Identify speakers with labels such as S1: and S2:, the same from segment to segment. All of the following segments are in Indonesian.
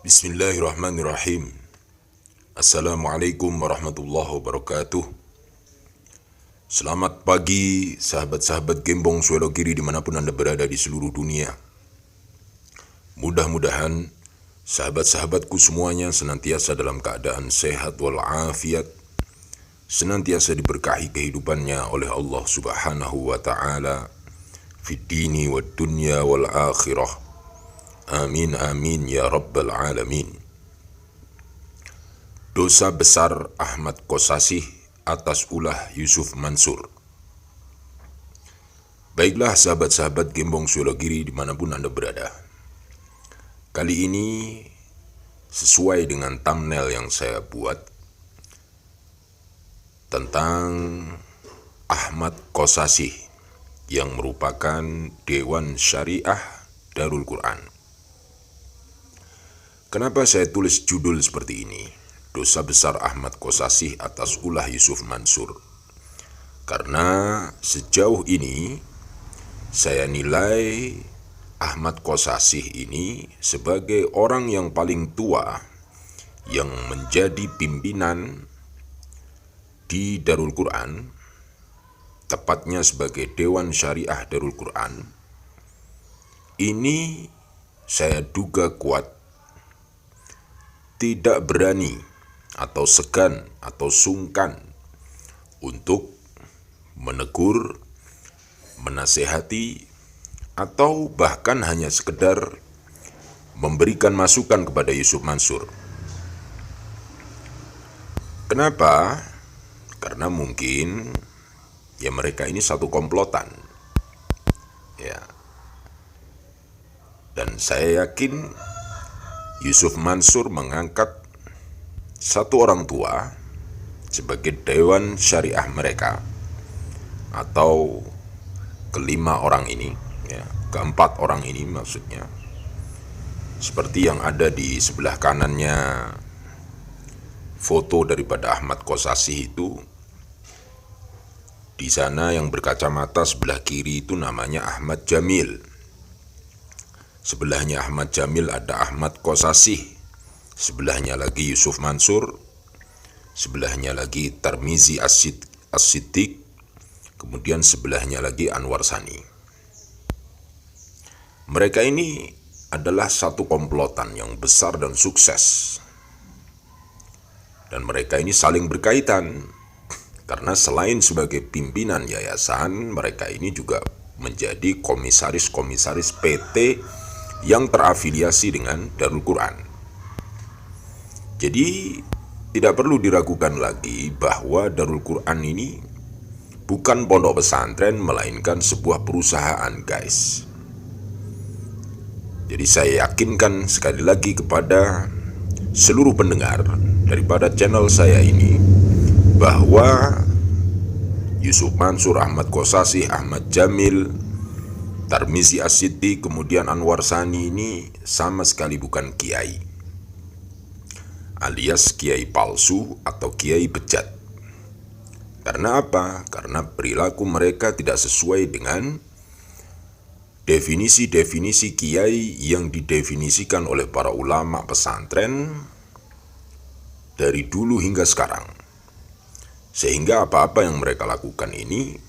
S1: Bismillahirrahmanirrahim. Assalamualaikum warahmatullahi wabarakatuh. Selamat pagi sahabat-sahabat Gembong Swelogiri dimanapun Anda berada di seluruh dunia. Mudah-mudahan sahabat-sahabatku semuanya senantiasa dalam keadaan sehat walafiat, senantiasa diberkahi kehidupannya oleh Allah Subhanahu wa Ta'ala fid dini wad dunya wal akhirah. Amin amin ya rabbal alamin. Dosa besar Ahmad Kosasih atas ulah Yusuf Mansur. Baiklah sahabat-sahabat Gembong Swelogiri dimanapun Anda berada. Kali ini sesuai dengan thumbnail yang saya buat tentang Ahmad Kosasih yang merupakan Dewan Syariah Darul Quran. Kenapa saya tulis judul seperti ini? Dosa besar Ahmad Kosasih atas ulah Yusuf Mansur. Karena sejauh ini saya nilai Ahmad Kosasih ini sebagai orang yang paling tua yang menjadi pimpinan di Darul Quran, tepatnya sebagai Dewan Syariah Darul Quran. Ini saya duga kuat tidak berani atau segan atau sungkan untuk menegur, menasehati, atau bahkan hanya sekedar memberikan masukan kepada Yusuf Mansur. Kenapa? Karena mungkin ya mereka ini satu komplotan. Ya. Dan saya yakin Yusuf Mansur mengangkat satu orang tua sebagai Dewan Syariah mereka, atau kelima orang ini, ya, keempat orang ini maksudnya, seperti yang ada di sebelah kanannya foto daripada Ahmad Kosasih itu. Di sana yang berkacamata sebelah kiri itu namanya Ahmad Jamil. Sebelahnya Ahmad Jamil ada Ahmad Kosasih, sebelahnya lagi Yusuf Mansur, sebelahnya lagi Tarmizi As-Siddiq, kemudian sebelahnya lagi Anwar Sani. Mereka ini adalah satu komplotan yang besar dan sukses. Dan mereka ini saling berkaitan, karena selain sebagai pimpinan yayasan, mereka ini juga menjadi komisaris-komisaris PT yang terafiliasi dengan Darul Quran. Jadi tidak perlu diragukan lagi bahwa Darul Quran ini bukan pondok pesantren, melainkan sebuah perusahaan, guys. Jadi saya yakinkan sekali lagi kepada seluruh pendengar daripada channel saya ini bahwa Yusuf Mansur, Ahmad Kosasih, Ahmad Jamil, Tarmizi As-Siddiq, kemudian Anwar Sani ini sama sekali bukan kiai, alias kiai palsu atau kiai bejat. Karena apa? Karena perilaku mereka tidak sesuai dengan definisi-definisi kiai yang didefinisikan oleh para ulama pesantren dari dulu hingga sekarang. Sehingga apa-apa yang mereka lakukan ini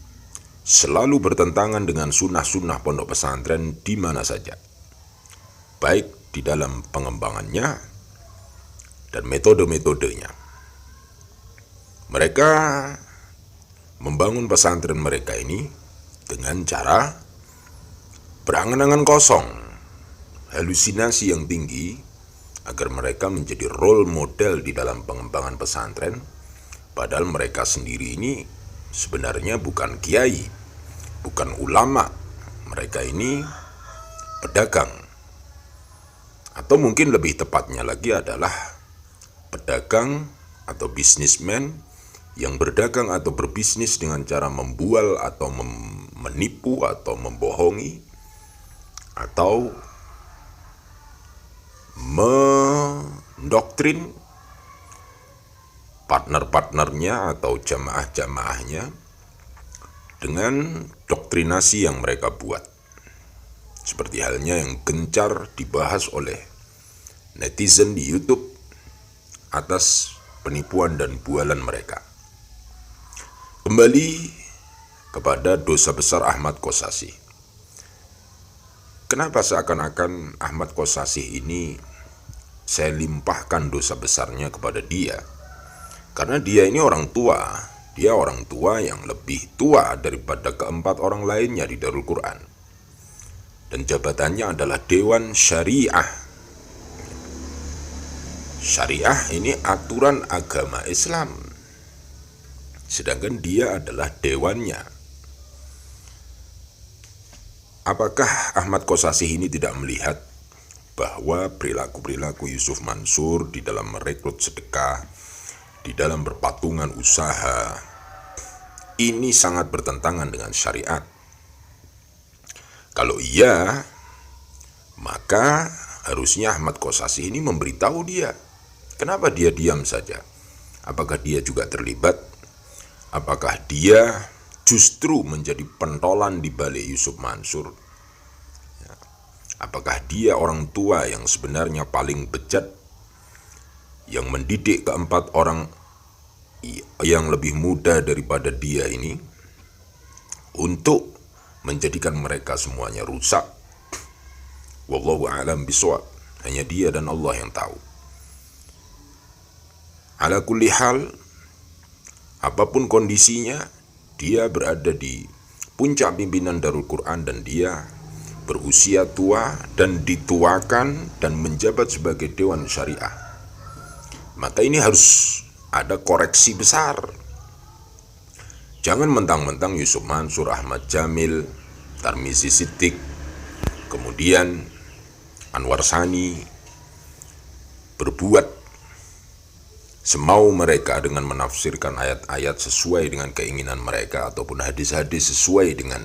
S1: selalu bertentangan dengan sunnah-sunnah pondok pesantren di mana saja, baik di dalam pengembangannya dan metode-metodenya. Mereka membangun pesantren mereka ini dengan cara berangan-angan kosong, halusinasi yang tinggi, agar mereka menjadi role model di dalam pengembangan pesantren, padahal mereka sendiri ini sebenarnya bukan kiai, bukan ulama. Mereka ini pedagang, atau mungkin lebih tepatnya lagi adalah pedagang atau bisnismen yang berdagang atau berbisnis dengan cara membual atau menipu atau membohongi atau mendoktrin partner-partnernya atau jamaah-jamaahnya dengan doktrinasi yang mereka buat. Seperti halnya yang gencar dibahas oleh netizen di YouTube atas penipuan dan bualan mereka. Kembali kepada dosa besar Ahmad Qosasih. Kenapa seakan-akan Ahmad Qosasih ini saya limpahkan dosa besarnya kepada dia? Karena dia ini orang tua. Dia orang tua yang lebih tua daripada keempat orang lainnya di Darul Quran. Dan jabatannya adalah Dewan Syariah. Syariah ini aturan agama Islam. Sedangkan dia adalah dewannya. Apakah Ahmad Qosasih ini tidak melihat bahwa perilaku-perilaku Yusuf Mansur di dalam merekrut sedekah, di dalam berpatungan usaha, ini sangat bertentangan dengan syariat? Kalau iya, maka harusnya Ahmad Qosasih ini memberitahu dia. Kenapa dia diam saja? Apakah dia juga terlibat? Apakah dia justru menjadi pentolan di balik Yusuf Mansur? Apakah dia orang tua yang sebenarnya paling bejat, yang mendidik keempat orang yang lebih muda daripada dia ini untuk menjadikan mereka semuanya rusak? Wallahu a'lam bishawab. Hanya dia dan Allah yang tahu. Ala kulli hal, apapun kondisinya, dia berada di puncak pimpinan Darul Quran dan dia berusia tua dan dituakan dan menjabat sebagai Dewan Syariah. Maka ini harus ada koreksi besar. Jangan mentang-mentang Yusuf Mansur, Ahmad Jamil, Tarmizi Siddiq, kemudian Anwar Sani berbuat semau mereka dengan menafsirkan ayat-ayat sesuai dengan keinginan mereka ataupun hadis-hadis sesuai dengan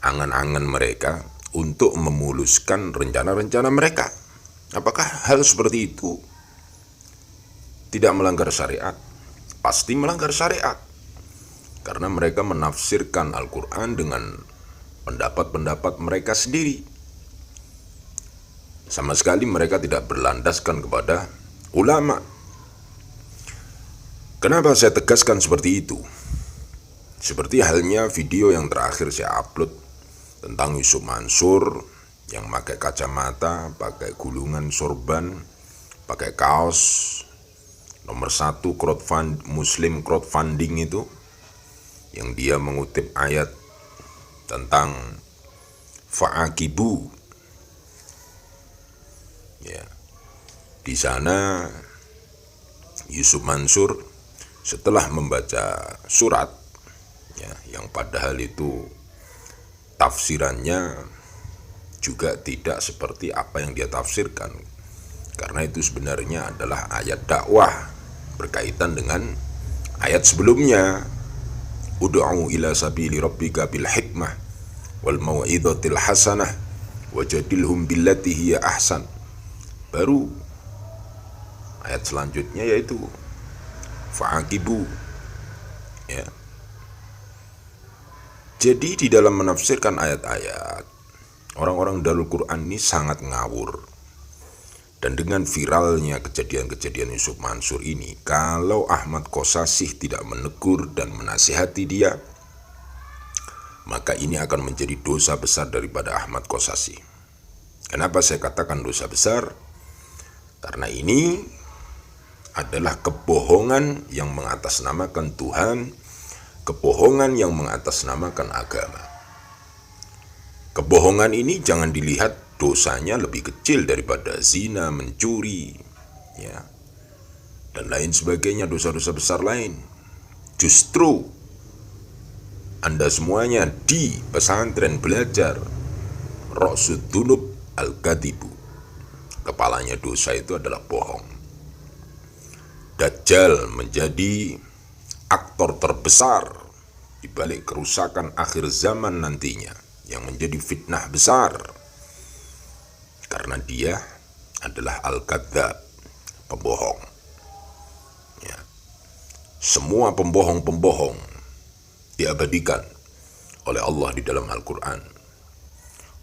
S1: angan-angan mereka untuk memuluskan rencana-rencana mereka. Apakah hal seperti itu tidak melanggar syariat? Pasti melanggar syariat. Karena mereka menafsirkan Al-Quran dengan pendapat-pendapat mereka sendiri. Sama sekali mereka tidak berlandaskan kepada ulama. Kenapa saya tegaskan seperti itu? Seperti halnya video yang terakhir saya upload tentang Yusuf Mansur yang pakai kacamata, pakai gulungan sorban, pakai kaos nomor 1 Muslim crowdfunding itu, yang dia mengutip ayat tentang fa'akibu. Ya. Di sana Yusuf Mansur setelah membaca surat, ya, yang padahal itu tafsirannya juga tidak seperti apa yang dia tafsirkan, karena itu sebenarnya adalah ayat dakwah berkaitan dengan ayat sebelumnya, ud'u ila sabili rabbika bil hikmah wal mau'izatil hasanah wajadilhum billati hiya ahsan. Baru ayat selanjutnya yaitu fa'aqibu, ya. Jadi di dalam menafsirkan ayat-ayat, orang-orang Darul Quran ini sangat ngawur. Dan dengan viralnya kejadian-kejadian Yusuf Mansur ini, kalau Ahmad Qosasih tidak menegur dan menasihati dia, maka ini akan menjadi dosa besar daripada Ahmad Qosasih. Kenapa saya katakan dosa besar? Karena ini adalah kebohongan yang mengatasnamakan Tuhan, kebohongan yang mengatasnamakan agama. Kebohongan ini jangan dilihat dosanya lebih kecil daripada zina, mencuri, ya, dan lain sebagainya, dosa-dosa besar lain. Justru Anda semuanya di pesantren belajar Ra'sud Dunub Al-Kadibu. Kepalanya dosa itu adalah bohong. Dajjal menjadi aktor terbesar di balik kerusakan akhir zaman nantinya, yang menjadi fitnah besar. Karena dia adalah Al-Kadzab, pembohong. Ya. Semua pembohong-pembohong diabadikan oleh Allah di dalam Al-Quran.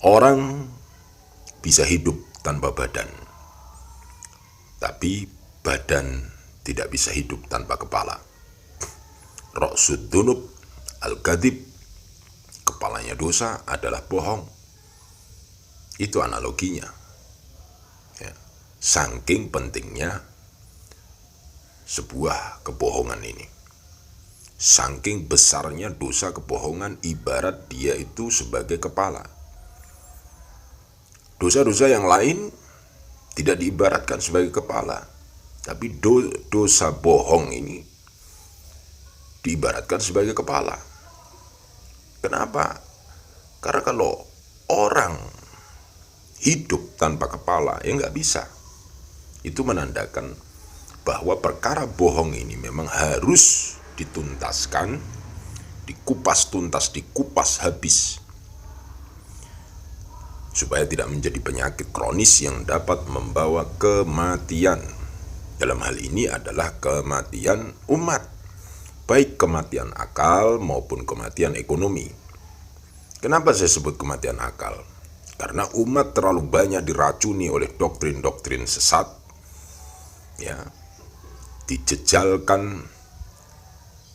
S1: Orang bisa hidup tanpa badan, tapi badan tidak bisa hidup tanpa kepala. Ra'sud dunub al-kadhib, kepalanya dosa adalah bohong. Itu analoginya. Ya. Saking pentingnya sebuah kebohongan ini. Saking besarnya dosa kebohongan, ibarat dia itu sebagai kepala. Dosa-dosa yang lain tidak diibaratkan sebagai kepala, tapi dosa bohong ini diibaratkan sebagai kepala. Kenapa? Karena kalau orang hidup tanpa kepala, ya nggak bisa. Itu menandakan bahwa perkara bohong ini memang harus dituntaskan, dikupas tuntas, dikupas habis, supaya tidak menjadi penyakit kronis yang dapat membawa kematian. Dalam hal ini adalah kematian umat, baik kematian akal maupun kematian ekonomi. Kenapa saya sebut kematian akal? Karena umat terlalu banyak diracuni oleh doktrin-doktrin sesat, ya, dijejalkan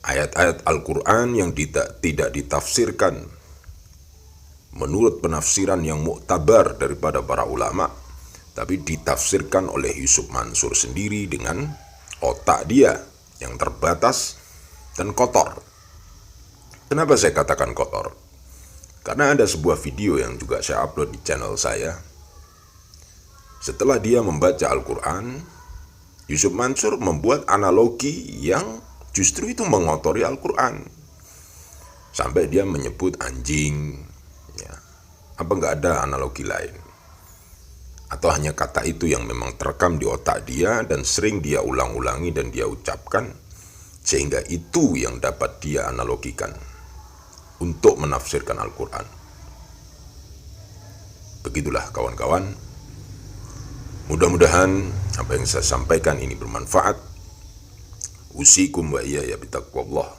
S1: ayat-ayat Al-Quran yang tidak ditafsirkan menurut penafsiran yang muktabar daripada para ulama, tapi ditafsirkan oleh Yusuf Mansur sendiri dengan otak dia yang terbatas dan kotor. Kenapa saya katakan kotor? Karena ada sebuah video yang juga saya upload di channel saya. Setelah dia membaca Al-Quran, Yusuf Mansur membuat analogi yang justru itu mengotori Al-Quran. Sampai dia menyebut anjing. Ya, apa nggak ada analogi lain? Atau hanya kata itu yang memang terekam di otak dia dan sering dia ulang-ulangi dan dia ucapkan, sehingga itu yang dapat dia analogikan untuk menafsirkan Al-Quran. Begitulah kawan-kawan. Mudah-mudahan apa yang saya sampaikan ini bermanfaat. Usikum wa iyaya bitaqwallah.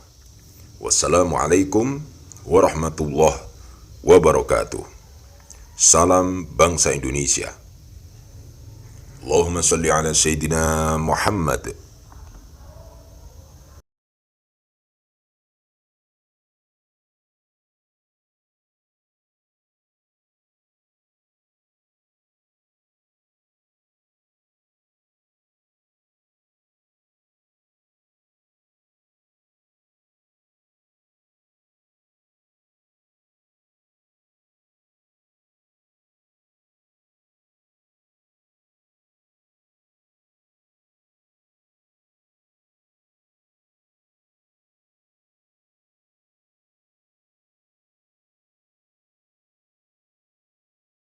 S1: Wassalamualaikum warahmatullahi wabarakatuh. Salam bangsa Indonesia. Allahumma salli ala Sayyidina Muhammad